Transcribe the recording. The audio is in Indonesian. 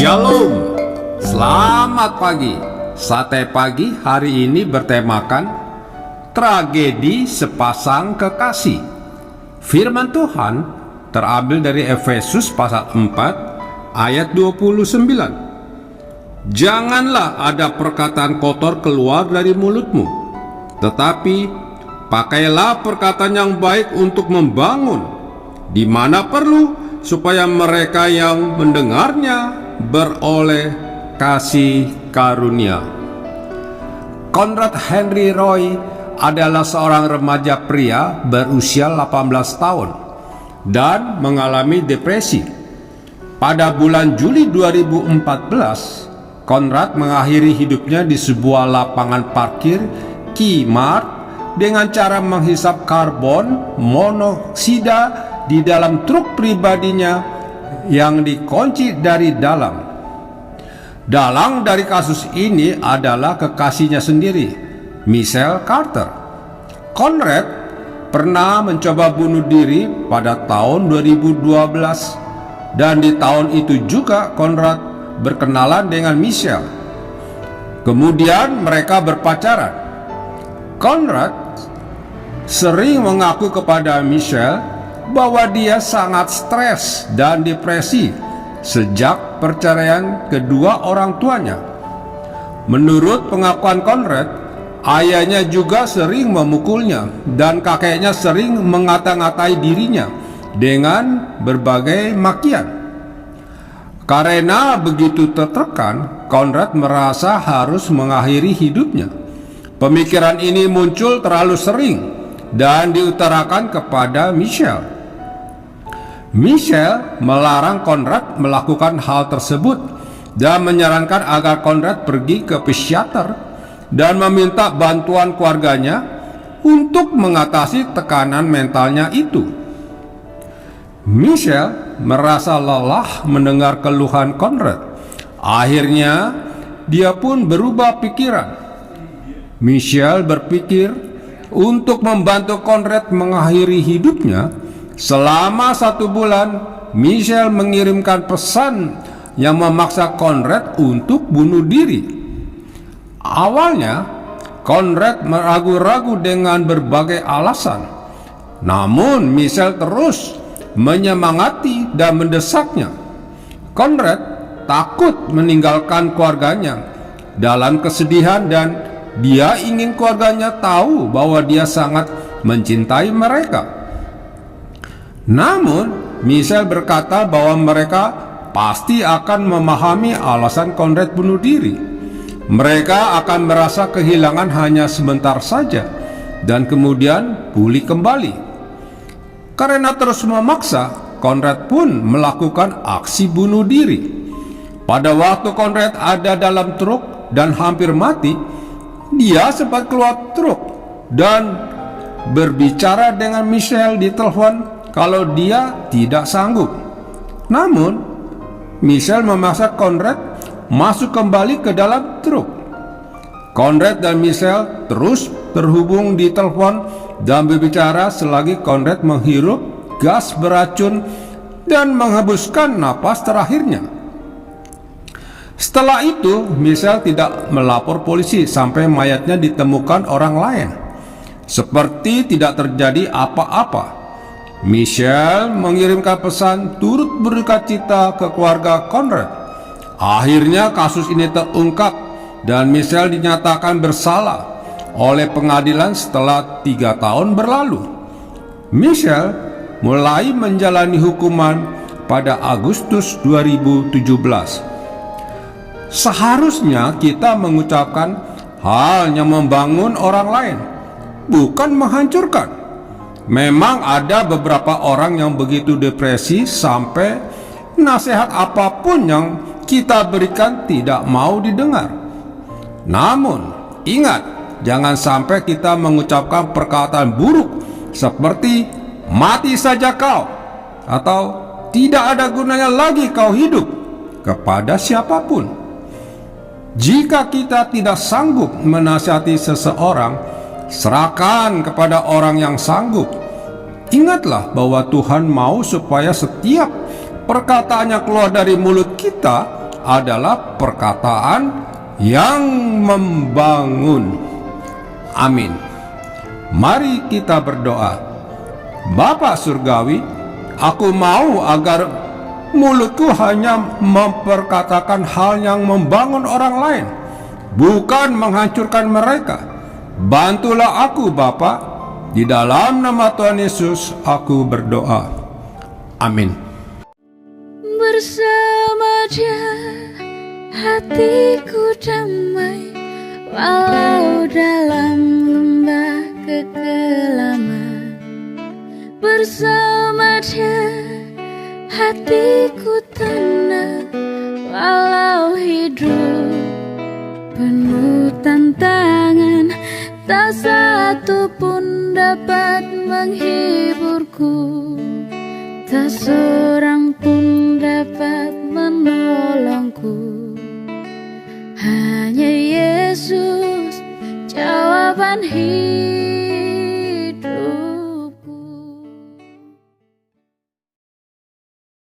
Shalom, selamat pagi. Sate pagi hari ini bertemakan tragedi sepasang kekasih. Firman Tuhan terambil dari Efesus pasal 4 ayat 29. Janganlah ada perkataan kotor keluar dari mulutmu, tetapi pakailah perkataan yang baik untuk membangun, di mana perlu, supaya mereka yang mendengarnya beroleh kasih karunia. Conrad Henry Roy adalah seorang remaja pria berusia 18 tahun dan mengalami depresi. Pada bulan Juli 2014, Conrad mengakhiri hidupnya di sebuah lapangan parkir Kmart dengan cara menghisap karbon monoksida di dalam truk pribadinya yang dikunci dari dalam. Dalang dari kasus ini adalah kekasihnya sendiri, Michelle Carter. Conrad pernah mencoba bunuh diri pada tahun 2012, dan di tahun itu juga Conrad berkenalan dengan Michelle. Kemudian mereka berpacaran. Conrad sering mengaku kepada Michelle bahwa dia sangat stres dan depresi sejak perceraian kedua orang tuanya. Menurut pengakuan Conrad, ayahnya juga sering memukulnya dan kakeknya sering mengata-ngatai dirinya dengan berbagai makian. Karena begitu tertekan, Conrad merasa harus mengakhiri hidupnya. Pemikiran ini muncul terlalu sering dan diutarakan kepada Michelle. Michelle melarang Conrad melakukan hal tersebut dan menyarankan agar Conrad pergi ke psikiater dan meminta bantuan keluarganya untuk mengatasi tekanan mentalnya itu. Michelle merasa lelah mendengar keluhan Conrad. Akhirnya dia pun berubah pikiran. Michelle berpikir untuk membantu Conrad mengakhiri hidupnya. Selama 1 bulan, Michelle mengirimkan pesan yang memaksa Conrad untuk bunuh diri. Awalnya, Conrad meragu-ragu dengan berbagai alasan. Namun, Michelle terus menyemangati dan mendesaknya. Conrad takut meninggalkan keluarganya dalam kesedihan, dan dia ingin keluarganya tahu bahwa dia sangat mencintai mereka. Namun, Michelle berkata bahwa mereka pasti akan memahami alasan Conrad bunuh diri. Mereka akan merasa kehilangan hanya sebentar saja dan kemudian pulih kembali. Karena terus memaksa, Conrad pun melakukan aksi bunuh diri. Pada waktu Conrad ada dalam truk dan hampir mati, dia sempat keluar truk dan berbicara dengan Michelle di telepon kalau dia tidak sanggup. Namun, Michelle memaksa Conrad masuk kembali ke dalam truk. Conrad dan Michelle terus terhubung di telepon dan berbicara selagi Conrad menghirup gas beracun dan menghembuskan napas terakhirnya. Setelah itu, Michelle tidak melapor polisi sampai mayatnya ditemukan orang lain, seperti tidak terjadi apa-apa. Michelle mengirimkan pesan turut berduka cita ke keluarga Conrad. Akhirnya kasus ini terungkap dan Michelle dinyatakan bersalah oleh pengadilan setelah 3 tahun berlalu. Michelle mulai menjalani hukuman pada Agustus 2017. Seharusnya kita mengucapkan hal yang membangun orang lain, bukan menghancurkan. Memang ada beberapa orang yang begitu depresi sampai nasihat apapun yang kita berikan tidak mau didengar. Namun, ingat, jangan sampai kita mengucapkan perkataan buruk seperti mati saja kau atau tidak ada gunanya lagi kau hidup kepada siapapun. Jika kita tidak sanggup menasihati seseorang, serahkan kepada orang yang sanggup. Ingatlah bahwa Tuhan mau supaya setiap perkataan yang keluar dari mulut kita adalah perkataan yang membangun. Amin. Mari kita berdoa. Bapa Surgawi, aku mau agar mulutku hanya memperkatakan hal yang membangun orang lain, bukan menghancurkan mereka. Bantulah aku Bapa, di dalam nama Tuhan Yesus aku berdoa. Amin. Bersama Dia hatiku damai, walau dalam lembah kekelaman. Bersama Dia hatiku tenang, walau hidup penuh tantangan. Tak satu pun dapat menghiburku, tak seorang pun dapat menolongku. Hanya Yesus jawaban hidup.